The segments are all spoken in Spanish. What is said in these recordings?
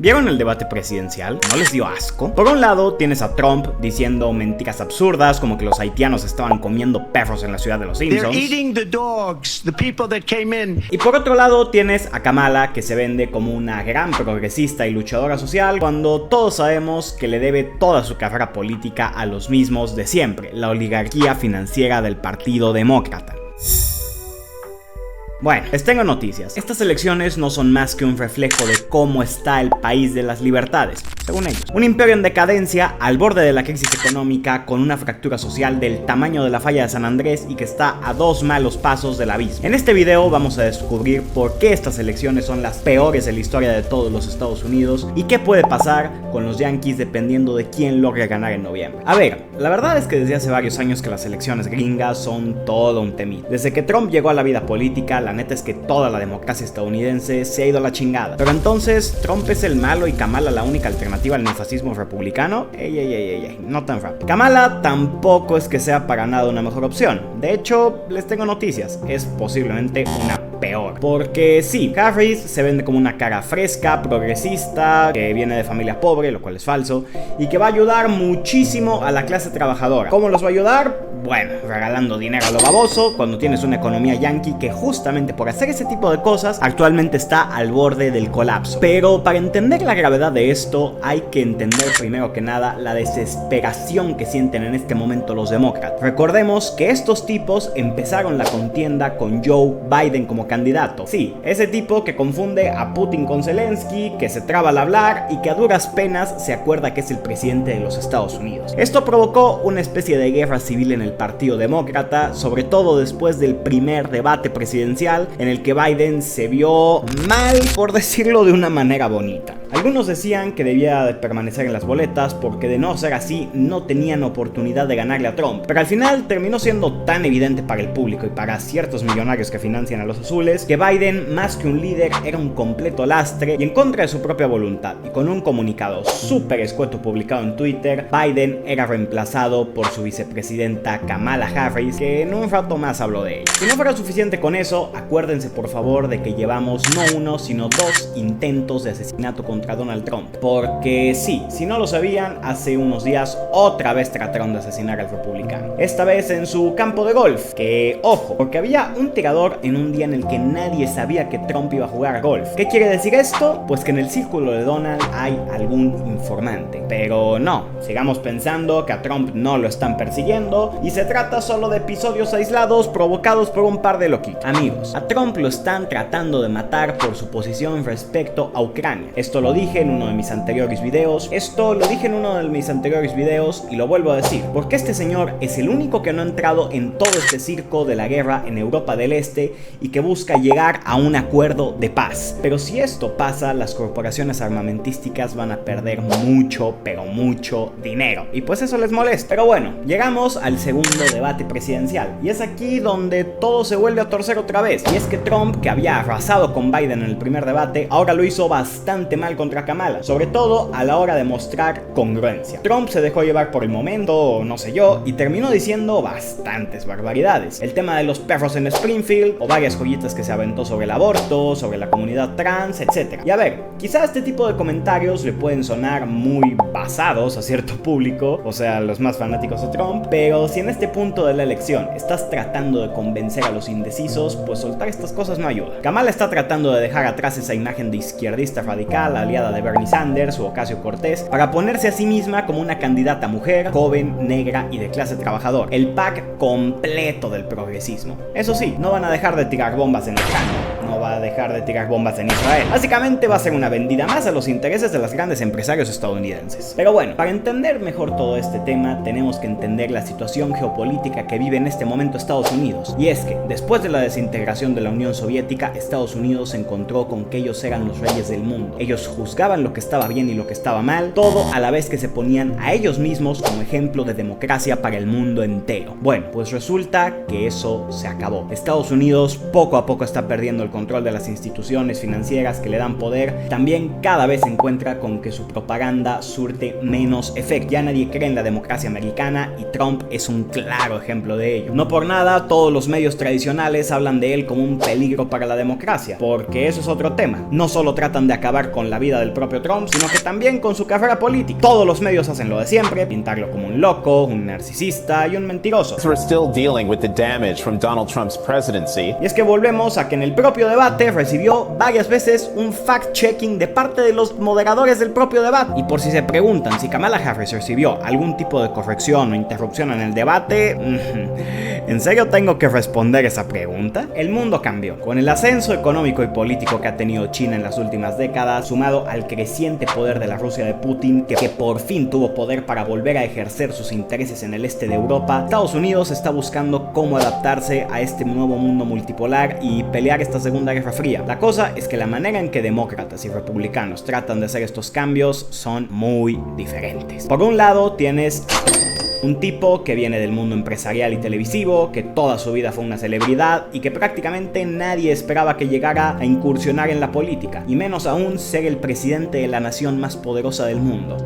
¿Vieron el debate presidencial? ¿No les dio asco? Por un lado tienes a Trump diciendo mentiras absurdas como que los haitianos estaban comiendo perros en la ciudad de los Simpsons. Y por otro lado tienes a Kamala, que se vende como una gran progresista y luchadora social, cuando todos sabemos que le debe toda su carrera política a los mismos de siempre, la oligarquía financiera del Partido Demócrata. Bueno, les tengo noticias. Estas elecciones no son más que un reflejo de cómo está el país de las libertades, según ellos. Un imperio en decadencia, al borde de la crisis económica, con una fractura social del tamaño de la falla de San Andrés y que está a 2 malos pasos del abismo. En este video vamos a descubrir por qué estas elecciones son las peores en la historia de todos los Estados Unidos y qué puede pasar con los Yankees dependiendo de quién logre ganar en noviembre. A ver, la verdad es que desde hace varios años que las elecciones gringas son todo un temita. Desde que Trump llegó a la vida política, la neta es que toda la democracia estadounidense se ha ido a la chingada. Pero entonces, ¿Trump es el malo y Kamala la única alternativa al neofascismo republicano? Ey, no tan rápido. Kamala tampoco es que sea para nada una mejor opción. De hecho, les tengo noticias, es posiblemente una peor. Porque sí, Harris se vende como una cara fresca, progresista, que viene de familia pobre, lo cual es falso, y que va a ayudar muchísimo a la clase trabajadora. ¿Cómo los va a ayudar? Bueno, regalando dinero a lo baboso, cuando tienes una economía yankee que justamente por hacer ese tipo de cosas actualmente está al borde del colapso. Pero para entender la gravedad de esto hay que entender primero que nada la desesperación que sienten en este momento los demócratas. Recordemos que estos tipos empezaron la contienda con Joe Biden como candidato. Sí, ese tipo que confunde a Putin con Zelensky, que se traba al hablar y que a duras penas se acuerda que es el presidente de los Estados Unidos. Esto provocó una especie de guerra civil en el Partido Demócrata, sobre todo después del primer debate presidencial en el que Biden se vio mal, por decirlo de una manera bonita. Algunos decían que debía de permanecer en las boletas porque de no ser así no tenían oportunidad de ganarle a Trump, pero al final terminó siendo tan evidente para el público y para ciertos millonarios que financian a los azules que Biden, más que un líder, era un completo lastre y en contra de su propia voluntad. Y con un comunicado súper escueto publicado en Twitter, Biden era reemplazado por su vicepresidenta Kamala Harris, que en un rato más habló de ella. Si no fuera suficiente con eso, acuérdense por favor de que llevamos no uno sino 2 intentos de asesinato contra Donald Trump, porque sí, si no lo sabían, hace unos días otra vez trataron de asesinar al republicano, esta vez en su campo de golf, que ojo, porque había un tirador en un día en el que nadie sabía que Trump iba a jugar a golf. ¿Qué quiere decir esto? Pues que en el círculo de Donald hay algún informante, pero no, sigamos pensando que a Trump no lo están persiguiendo y se trata solo de episodios aislados provocados por un par de loquitos. Amigos, a Trump lo están tratando de matar por su posición respecto a Ucrania. Esto lo dije en uno de mis anteriores videos, y lo vuelvo a decir, porque este señor es el único que no ha entrado en todo este circo de la guerra en Europa del Este y que busca llegar a un acuerdo de paz. Pero si esto pasa, las corporaciones armamentísticas van a perder mucho, pero mucho dinero, y pues eso les molesta. Pero bueno, llegamos al segundo debate presidencial, y es aquí donde todo se vuelve a torcer otra vez. Y es que Trump, que había arrasado con Biden en el primer debate, ahora lo hizo bastante mal contra Kamala, sobre todo a la hora de mostrar congruencia. Trump se dejó llevar por el momento, o no sé yo, y terminó diciendo bastantes barbaridades. El tema de los perros en Springfield, o varias joyitas que se aventó sobre el aborto, sobre la comunidad trans, etc. Y a ver, quizá este tipo de comentarios le pueden sonar muy basados a cierto público, o sea, los más fanáticos de Trump, pero si en este punto de la elección estás tratando de convencer a los indecisos, pues soltar estas cosas no ayuda. Kamala está tratando de dejar atrás esa imagen de izquierdista radical, aliada de Bernie Sanders u Ocasio-Cortez, para ponerse a sí misma como una candidata mujer, joven, negra y de clase trabajadora, el pack completo del progresismo. Eso sí, no van a dejar de tirar bombas en Ucrania, no va a dejar de tirar bombas en Israel. Básicamente va a ser una vendida más a los intereses de los grandes empresarios estadounidenses. Pero bueno, para entender mejor todo este tema, tenemos que entender la situación geopolítica que vive en este momento Estados Unidos. Y es que, después de la desintegración de la Unión Soviética, Estados Unidos se encontró con que ellos eran los reyes del mundo. Ellos juzgaban lo que estaba bien y lo que estaba mal, todo a la vez que se ponían a ellos mismos como ejemplo de democracia para el mundo entero. Bueno, pues resulta que eso se acabó. Estados Unidos poco a poco está perdiendo el control control de las instituciones financieras que le dan poder, también cada vez se encuentra con que su propaganda surte menos efecto. Ya nadie cree en la democracia americana y Trump es un claro ejemplo de ello. No por nada, todos los medios tradicionales hablan de él como un peligro para la democracia, porque eso es otro tema. No solo tratan de acabar con la vida del propio Trump, sino que también con su carrera política. Todos los medios hacen lo de siempre, pintarlo como un loco, un narcisista y un mentiroso. We're still dealing with the damage from Donald Trump's presidency. Y es que volvemos a que en el propio debate recibió varias veces un fact-checking de parte de los moderadores del propio debate. Y por si se preguntan si Kamala Harris recibió algún tipo de corrección o interrupción en el debate, ¿en serio tengo que responder esa pregunta? El mundo cambió. Con el ascenso económico y político que ha tenido China en las últimas décadas, sumado al creciente poder de la Rusia de Putin, que por fin tuvo poder para volver a ejercer sus intereses en el este de Europa, Estados Unidos está buscando cómo adaptarse a este nuevo mundo multipolar y pelear esta Segunda Guerra Fría. La cosa es que la manera en que demócratas y republicanos tratan de hacer estos cambios son muy diferentes. Por un lado tienes un tipo que viene del mundo empresarial y televisivo, que toda su vida fue una celebridad y que prácticamente nadie esperaba que llegara a incursionar en la política, y menos aún ser el presidente de la nación más poderosa del mundo.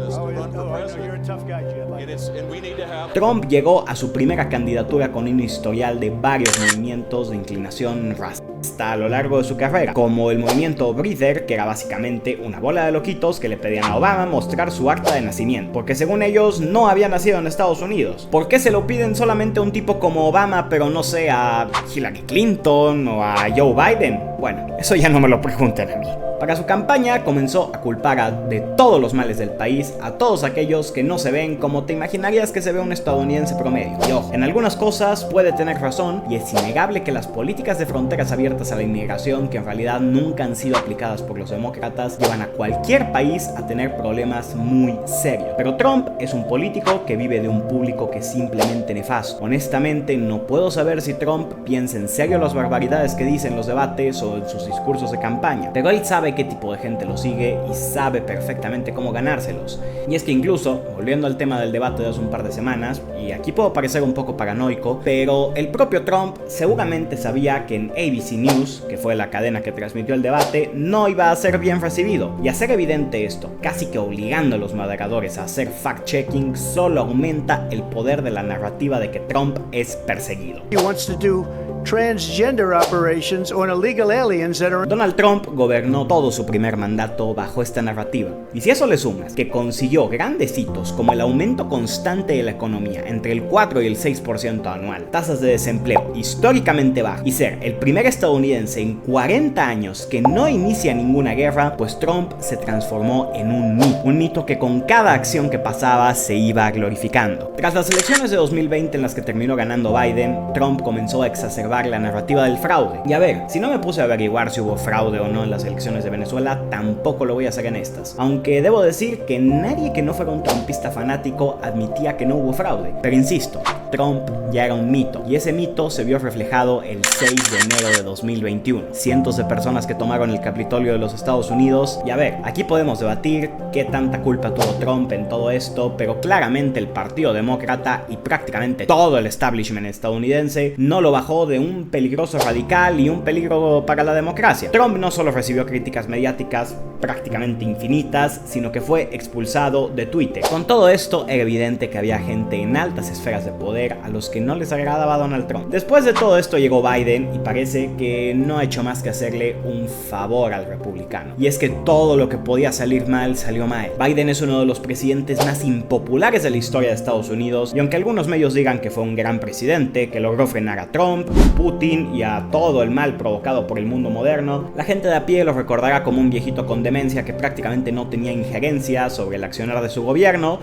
Trump llegó a su primera candidatura con un historial de varios movimientos de inclinación racista a lo largo de su carrera, como el movimiento Breather, que era básicamente una bola de loquitos que le pedían a Obama mostrar su acta de nacimiento, porque según ellos no había nacido en Estados Unidos. ¿Por qué se lo piden solamente a un tipo como Obama, pero no sé, a Hillary Clinton o a Joe Biden? Bueno, eso ya no me lo pregunten a mí. Para su campaña comenzó a culpar de todos los males del país a todos aquellos que no se ven como te imaginarías que se ve un estadounidense promedio. Y ojo, en algunas cosas puede tener razón, y es innegable que las políticas de fronteras abiertas a la inmigración, que en realidad nunca han sido aplicadas por los demócratas, llevan a cualquier país a tener problemas muy serios. Pero Trump es un político que vive de un público que es simplemente nefasto. Honestamente, no puedo saber si Trump piensa en serio las barbaridades que dice en los debates o en sus discursos de campaña, pero él sabe qué tipo de gente lo sigue y sabe perfectamente cómo ganárselos. Y es que incluso, volviendo al tema del debate de hace un par de semanas, y aquí puedo parecer un poco paranoico, pero el propio Trump seguramente sabía que en ABC News, que fue la cadena que transmitió el debate, no iba a ser bien recibido. Y hacer evidente esto, casi que obligando a los moderadores a hacer fact-checking, solo aumenta el poder de la narrativa de que Trump es perseguido. Transgender operations on illegal aliens that are... Donald Trump gobernó todo su primer mandato bajo esta narrativa. Y si a eso le sumas que consiguió grandes hitos como el aumento constante de la economía entre el 4 y el 6% anual, tasas de desempleo históricamente bajas y ser el primer estadounidense en 40 años que no inicia ninguna guerra, pues Trump se transformó en un mito que con cada acción que pasaba se iba glorificando. Tras las elecciones de 2020 en las que terminó ganando Biden, Trump comenzó a exacerbar la narrativa del fraude. Y a ver, si no me puse a averiguar si hubo fraude o no en las elecciones de Venezuela, tampoco lo voy a hacer en estas. Aunque debo decir que nadie que no fuera un trumpista fanático admitía que no hubo fraude. Pero insisto, Trump ya era un mito, y ese mito se vio reflejado el 6 de enero de 2021. Cientos de personas que tomaron el Capitolio de los Estados Unidos, y a ver, aquí podemos debatir qué tanta culpa tuvo Trump en todo esto, pero claramente el Partido Demócrata y prácticamente todo el establishment estadounidense no lo bajó de un peligroso radical y un peligro para la democracia. Trump no solo recibió críticas mediáticas prácticamente infinitas, sino que fue expulsado de Twitter. Con todo esto, era evidente que había gente en altas esferas de poder a los que no les agradaba Donald Trump. Después de todo esto llegó Biden y parece que no ha hecho más que hacerle un favor al republicano. Y es que todo lo que podía salir mal, salió mal. Biden es uno de los presidentes más impopulares de la historia de Estados Unidos, y aunque algunos medios digan que fue un gran presidente, que logró frenar a Trump, Putin y a todo el mal provocado por el mundo moderno, la gente de a pie lo recordará como un viejito con demencia que prácticamente no tenía injerencia sobre el accionar de su gobierno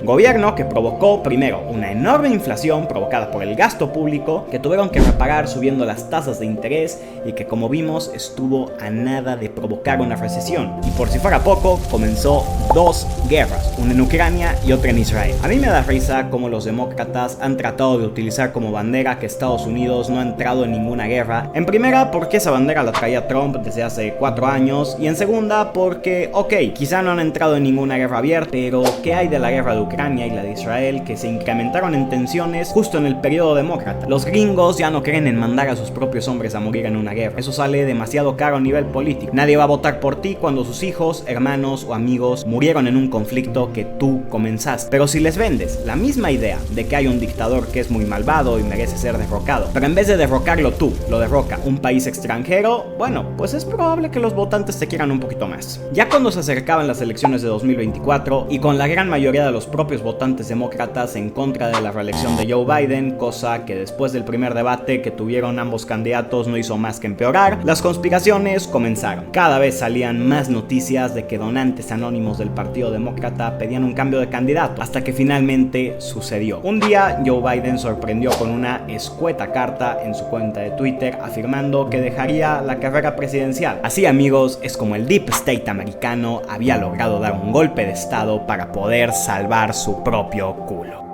que provocó primero una enorme inflación provocada por el gasto público, que tuvieron que reparar subiendo las tasas de interés y que, como vimos, estuvo a nada de provocar una recesión. Y por si fuera poco, comenzó 2 guerras, una en Ucrania y otra en Israel. A mí me da risa cómo los demócratas han tratado de utilizar como bandera que Estados Unidos no ha entrado en ninguna guerra. En primera, porque esa bandera la traía Trump desde hace 4 años, y en segunda, porque, ok, quizá no han entrado en ninguna guerra abierta, pero ¿qué hay de la guerra de Ucrania y la de Israel que se incrementaron en tensiones justo en el periodo demócrata? Los gringos ya no creen en mandar a sus propios hombres a morir en una guerra. Eso sale demasiado caro a nivel político. Nadie va a votar por ti cuando sus hijos, hermanos o amigos murieron en un conflicto que tú comenzaste. Pero si les vendes la misma idea de que hay un dictador que es muy malvado y merece ser derrocado, pero en vez de derrocarlo tú, lo derroca un país extranjero, bueno, pues es probable que los votantes te quieran un poquito más. Ya cuando se acercaban las elecciones de 2024 y con la gran mayoría de los propios votantes demócratas en contra de la reelección de Joe Biden, cosa que después del primer debate que tuvieron ambos candidatos no hizo más que empeorar, las conspiraciones comenzaron. Cada vez salían más noticias de que donantes anónimos del Partido Demócrata pedían un cambio de candidato, hasta que finalmente sucedió. Un día Joe Biden sorprendió con una escueta carta en su cuenta de Twitter afirmando que dejaría la carrera presidencial. Así, amigos, es como el Deep State americano había logrado dar un golpe de estado para poder salvar su propio culo.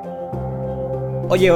Oye,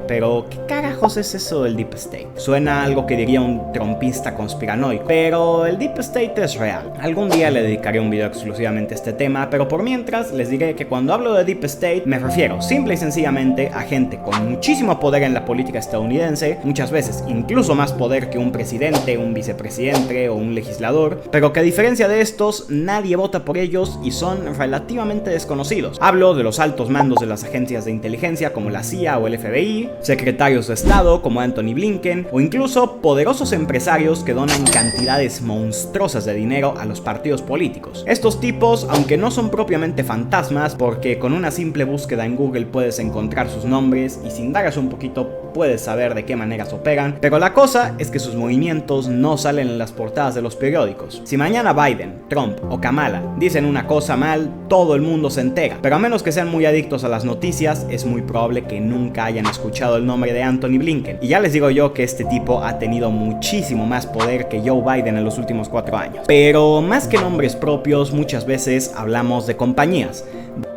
pero ¿qué carajos es eso del Deep State? Suena a algo que diría un trumpista conspiranoico, pero el Deep State es real. Algún día le dedicaré un video exclusivamente a este tema, pero por mientras les diré que cuando hablo de Deep State me refiero simple y sencillamente a gente con muchísimo poder en la política estadounidense, muchas veces incluso más poder que un presidente, un vicepresidente o un legislador, pero que a diferencia de estos, nadie vota por ellos y son relativamente desconocidos. Hablo de los altos mandos de las agencias de inteligencia como la CIA o el FBI, secretarios de Estado como Anthony Blinken, o incluso poderosos empresarios que donan cantidades monstruosas de dinero a los partidos políticos. Estos tipos, aunque no son propiamente fantasmas, porque con una simple búsqueda en Google puedes encontrar sus nombres y si indagas un poquito puedes saber de qué maneras operan, pero la cosa es que sus movimientos no salen en las portadas de los periódicos. Si mañana Biden, Trump o Kamala dicen una cosa mal, todo el mundo se entera, pero a menos que sean muy adictos a las noticias, es muy probable que nunca hayan escuchado el nombre de Anthony Blinken. Y ya les digo yo que este tipo ha tenido muchísimo más poder que Joe Biden en los últimos 4 años. Pero más que nombres propios, muchas veces hablamos de compañías,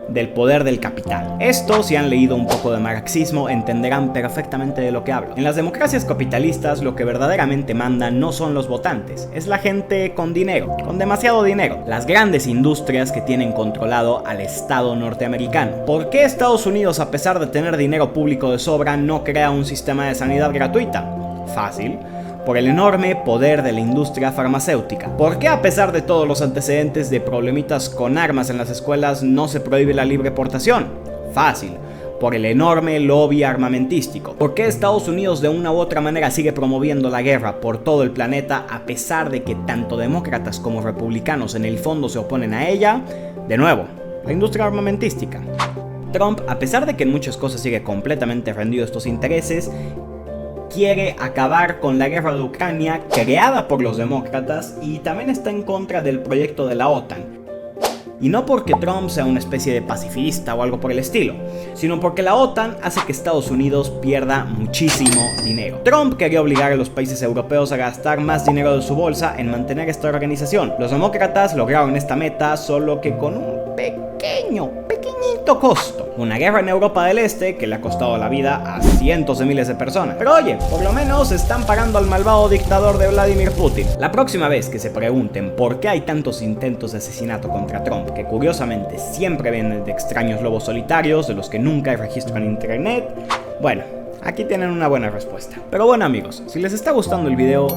del poder del capital. Esto, si han leído un poco de marxismo, entenderán perfectamente de lo que hablo. En las democracias capitalistas, lo que verdaderamente manda no son los votantes, es la gente con dinero, con demasiado dinero, las grandes industrias que tienen controlado al Estado norteamericano. ¿Por qué Estados Unidos, a pesar de tener dinero público de sobra, no crea un sistema de sanidad gratuita? Fácil. Por el enorme poder de la industria farmacéutica. ¿Por qué, a pesar de todos los antecedentes de problemitas con armas en las escuelas, no se prohíbe la libre portación? Fácil. Por el enorme lobby armamentístico. ¿Por qué Estados Unidos de una u otra manera sigue promoviendo la guerra por todo el planeta a pesar de que tanto demócratas como republicanos en el fondo se oponen a ella? De nuevo, la industria armamentística. Trump, a pesar de que en muchas cosas sigue completamente rendido a estos intereses, quiere acabar con la guerra de Ucrania creada por los demócratas y también está en contra del proyecto de la OTAN. Y no porque Trump sea una especie de pacifista o algo por el estilo, sino porque la OTAN hace que Estados Unidos pierda muchísimo dinero. Trump quería obligar a los países europeos a gastar más dinero de su bolsa en mantener esta organización. Los demócratas lograron esta meta solo que con un pequeñito costo. Una guerra en Europa del Este que le ha costado la vida a cientos de miles de personas. Pero oye, por lo menos están pagando al malvado dictador de Vladimir Putin. La próxima vez que se pregunten por qué hay tantos intentos de asesinato contra Trump, que curiosamente siempre vienen de extraños lobos solitarios, de los que nunca hay registro en internet, bueno, aquí tienen una buena respuesta. Pero bueno, amigos, si les está gustando el video,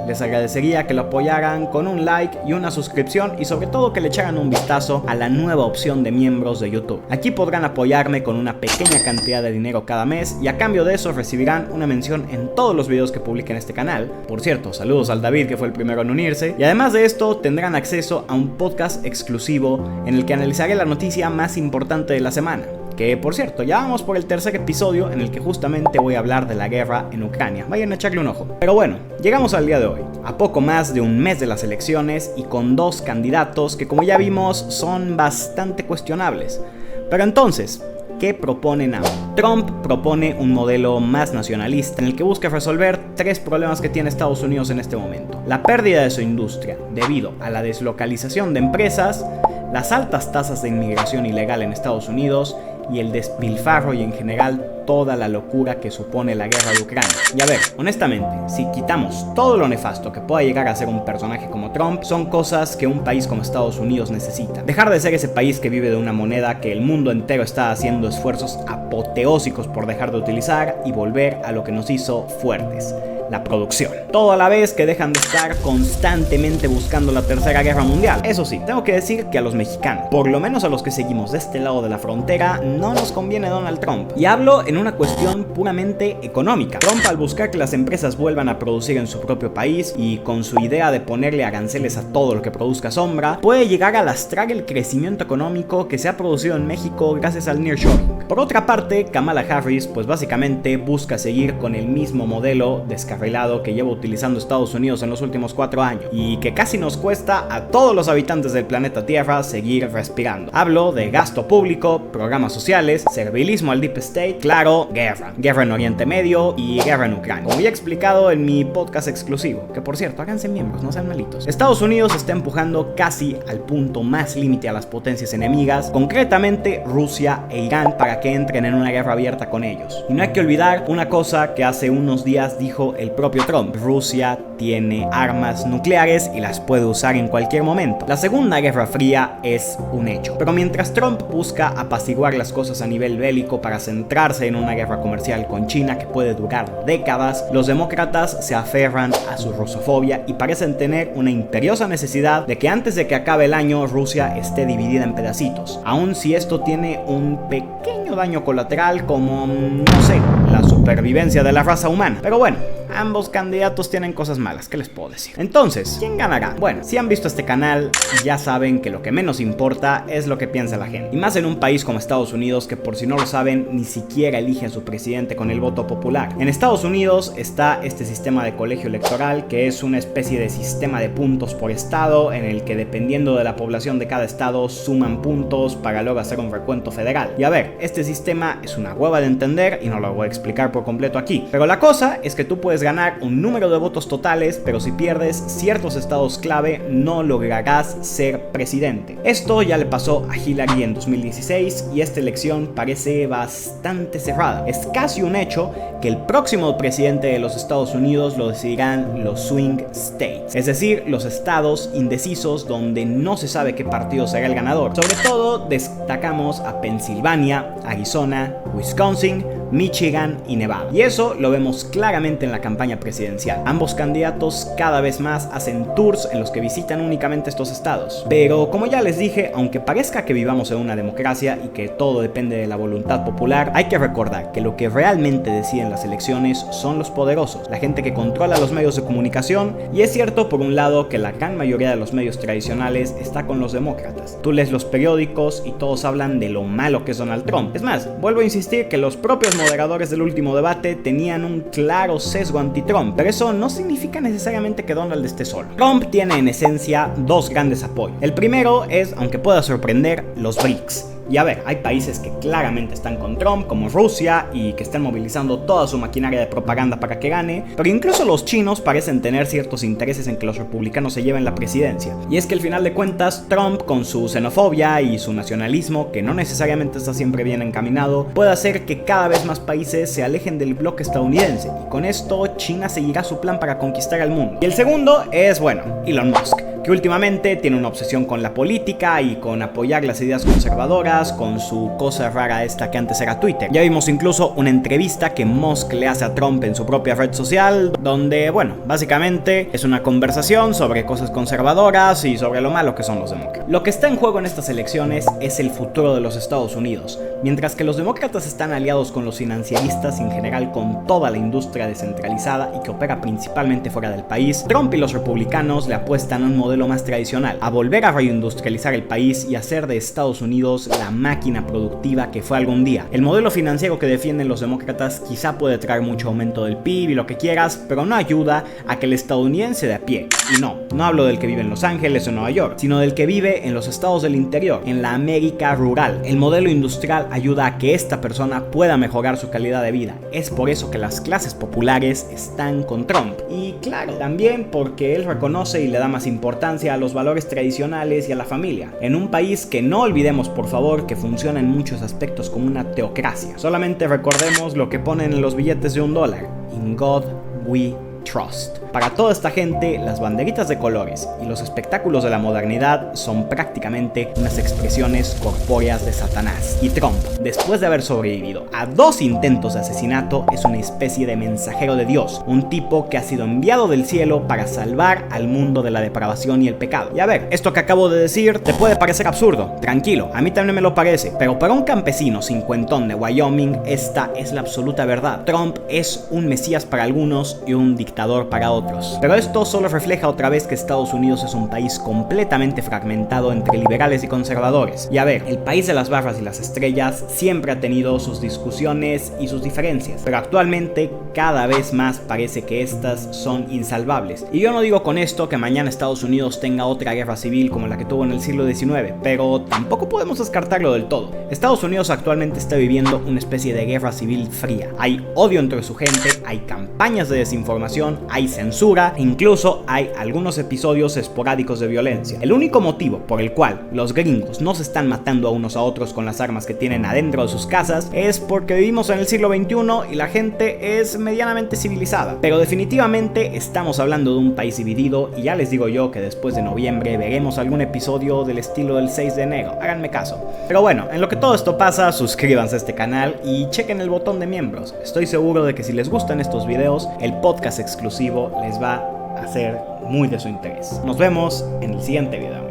les agradecería que lo apoyaran con un like y una suscripción y sobre todo que le echaran un vistazo a la nueva opción de miembros de YouTube. Aquí podrán apoyarme con una pequeña cantidad de dinero cada mes y a cambio de eso recibirán una mención en todos los videos que publique en este canal. Por cierto, saludos al David, que fue el primero en unirse. Y además de esto, tendrán acceso a un podcast exclusivo en el que analizaré la noticia más importante de la semana. Que, por cierto, ya vamos por el tercer episodio en el que justamente voy a hablar de la guerra en Ucrania. Vayan a echarle un ojo. Pero bueno, llegamos al día de hoy, a poco más de un mes de las elecciones y con 2 candidatos que, como ya vimos, son bastante cuestionables. Pero entonces, ¿qué propone ahora? Trump propone un modelo más nacionalista en el que busca resolver 3 problemas que tiene Estados Unidos en este momento: la pérdida de su industria debido a la deslocalización de empresas, las altas tasas de inmigración ilegal en Estados Unidos y el despilfarro y en general toda la locura que supone la guerra de Ucrania. Y a ver, honestamente, si quitamos todo lo nefasto que pueda llegar a ser un personaje como Trump, son cosas que un país como Estados Unidos necesita. Dejar de ser ese país que vive de una moneda que el mundo entero está haciendo esfuerzos apoteósicos por dejar de utilizar y volver a lo que nos hizo fuertes: la producción. Todo a la vez que dejan de estar constantemente buscando la tercera guerra mundial. Eso sí, tengo que decir que a los mexicanos, por lo menos a los que seguimos de este lado de la frontera, no nos conviene Donald Trump. Y hablo en una cuestión puramente económica. Trump, al buscar que las empresas vuelvan a producir en su propio país y con su idea de ponerle aranceles a todo lo que produzca sombra, puede llegar a lastrar el crecimiento económico que se ha producido en México gracias al nearshoring. Por otra parte, Kamala Harris pues básicamente busca seguir con el mismo modelo descarrilado que lleva utilizando Estados Unidos en los últimos 4 años y que casi nos cuesta a todos los habitantes del planeta Tierra seguir respirando. Hablo de gasto público, programas sociales, servilismo al Deep State, claro, guerra en Oriente Medio y guerra en Ucrania, como ya he explicado en mi podcast exclusivo, que por cierto, háganse miembros, no sean malitos. Estados Unidos está empujando casi al punto más límite a las potencias enemigas, concretamente Rusia e Irán, para que entren en una guerra abierta con ellos. Y no hay que olvidar una cosa que hace unos días dijo el propio Trump: Rusia tiene armas nucleares y las puede usar en cualquier momento. La Segunda Guerra Fría es un hecho, pero mientras Trump busca apaciguar las cosas a nivel bélico para centrarse en una guerra comercial con China que puede durar décadas, los demócratas se aferran a su rusofobia y parecen tener una imperiosa necesidad de que antes de que acabe el año Rusia esté dividida en pedacitos, aun si esto tiene un pequeño daño colateral como, no sé, la supervivencia de la raza humana. Pero bueno, ambos candidatos tienen cosas malas, ¿qué les puedo decir? Entonces, ¿quién ganará? Bueno, si han visto este canal, ya saben que lo que menos importa es lo que piensa la gente. Y más en un país como Estados Unidos, que por si no lo saben, ni siquiera elige a su presidente con el voto popular. En Estados Unidos está este sistema de colegio electoral, que es una especie de sistema de puntos por estado, en el que dependiendo de la población de cada estado, suman puntos para luego hacer un recuento federal. Y a ver, este sistema es una hueva de entender y no lo voy a explicar por completo aquí. Pero la cosa es que tú puedes ganar un número de votos totales, pero si pierdes ciertos estados clave no lograrás ser presidente. Esto ya le pasó a Hillary en 2016 y esta elección parece bastante cerrada. Es casi un hecho que el próximo presidente de los Estados Unidos lo decidirán los swing states, es decir, los estados indecisos donde no se sabe qué partido será el ganador. Sobre todo destacamos a Pensilvania, Arizona, Wisconsin, Michigan y Nevada. Y eso lo vemos claramente en la campaña presidencial. Ambos candidatos cada vez más hacen tours en los que visitan únicamente estos estados. Pero como ya les dije, aunque parezca que vivamos en una democracia y que todo depende de la voluntad popular, hay que recordar que lo que realmente deciden las elecciones son los poderosos, la gente que controla los medios de comunicación. Y es cierto por un lado que la gran mayoría de los medios tradicionales está con los demócratas. Tú lees los periódicos y todos hablan de lo malo que es Donald Trump. Es más, vuelvo a insistir que los propios moderadores del último debate tenían un claro sesgo anti-Trump, pero eso no significa necesariamente que Donald esté solo. Trump tiene en esencia dos grandes apoyos. El primero es, aunque pueda sorprender, los BRICS. Y a ver, hay países que claramente están con Trump, como Rusia, y que están movilizando toda su maquinaria de propaganda para que gane, pero incluso los chinos parecen tener ciertos intereses en que los republicanos se lleven la presidencia. Y es que al final de cuentas, Trump, con su xenofobia y su nacionalismo, que no necesariamente está siempre bien encaminado, puede hacer que cada vez más países se alejen del bloque estadounidense, y con esto China seguirá su plan para conquistar al mundo. Y el segundo es, bueno, Elon Musk, que últimamente tiene una obsesión con la política y con apoyar las ideas conservadoras, con su cosa rara esta que antes era Twitter. Ya vimos incluso una entrevista que Musk le hace a Trump en su propia red social, donde, bueno, básicamente es una conversación sobre cosas conservadoras y sobre lo malo que son los demócratas. Lo que está en juego en estas elecciones es el futuro de los Estados Unidos. Mientras que los demócratas están aliados con los financiaristas y en general con toda la industria descentralizada y que opera principalmente fuera del país, Trump y los republicanos le apuestan a un modelo modelo más tradicional, a volver a reindustrializar el país y hacer de Estados Unidos la máquina productiva que fue algún día. El modelo financiero que defienden los demócratas quizá puede traer mucho aumento del PIB y lo que quieras, pero no ayuda a que el estadounidense de a pie, y no hablo del que vive en Los Ángeles o Nueva York, sino del que vive en los estados del interior, en la América rural. El modelo industrial ayuda a que esta persona pueda mejorar su calidad de vida. Es por eso que las clases populares están con Trump. Y claro, también porque él reconoce y le da más importancia a los valores tradicionales y a la familia. En un país que no olvidemos, por favor, que funciona en muchos aspectos como una teocracia. Solamente recordemos lo que ponen en los billetes de $1. In God we trust. Para toda esta gente, las banderitas de colores y los espectáculos de la modernidad son prácticamente unas expresiones corpóreas de Satanás. Y Trump, después de haber sobrevivido a 2 intentos de asesinato, es una especie de mensajero de Dios, un tipo que ha sido enviado del cielo para salvar al mundo de la depravación y el pecado. Y a ver, esto que acabo de decir te puede parecer absurdo, tranquilo, a mí también me lo parece, pero para un campesino cincuentón de Wyoming, esta es la absoluta verdad. Trump es un mesías para algunos y un dictador para otros. Pero esto solo refleja otra vez que Estados Unidos es un país completamente fragmentado entre liberales y conservadores. Y a ver, el país de las barras y las estrellas siempre ha tenido sus discusiones y sus diferencias, pero actualmente cada vez más parece que estas son insalvables. Y yo no digo con esto que mañana Estados Unidos tenga otra guerra civil como la que tuvo en el siglo XIX, pero tampoco podemos descartarlo del todo. Estados Unidos actualmente está viviendo una especie de guerra civil fría. Hay odio entre su gente, hay campañas de desinformación, hay censura e incluso hay algunos episodios esporádicos de violencia. El único motivo por el cual los gringos no se están matando a unos a otros con las armas que tienen adentro de sus casas es porque vivimos en el siglo XXI y la gente es medianamente civilizada. Pero definitivamente estamos hablando de un país dividido y ya les digo yo que después de noviembre veremos algún episodio del estilo del 6 de enero, háganme caso. Pero bueno, en lo que todo esto pasa, suscríbanse a este canal y chequen el botón de miembros. Estoy seguro de que si les gustan estos videos, el podcast exclusivo les va a ser muy de su interés. Nos vemos en el siguiente video.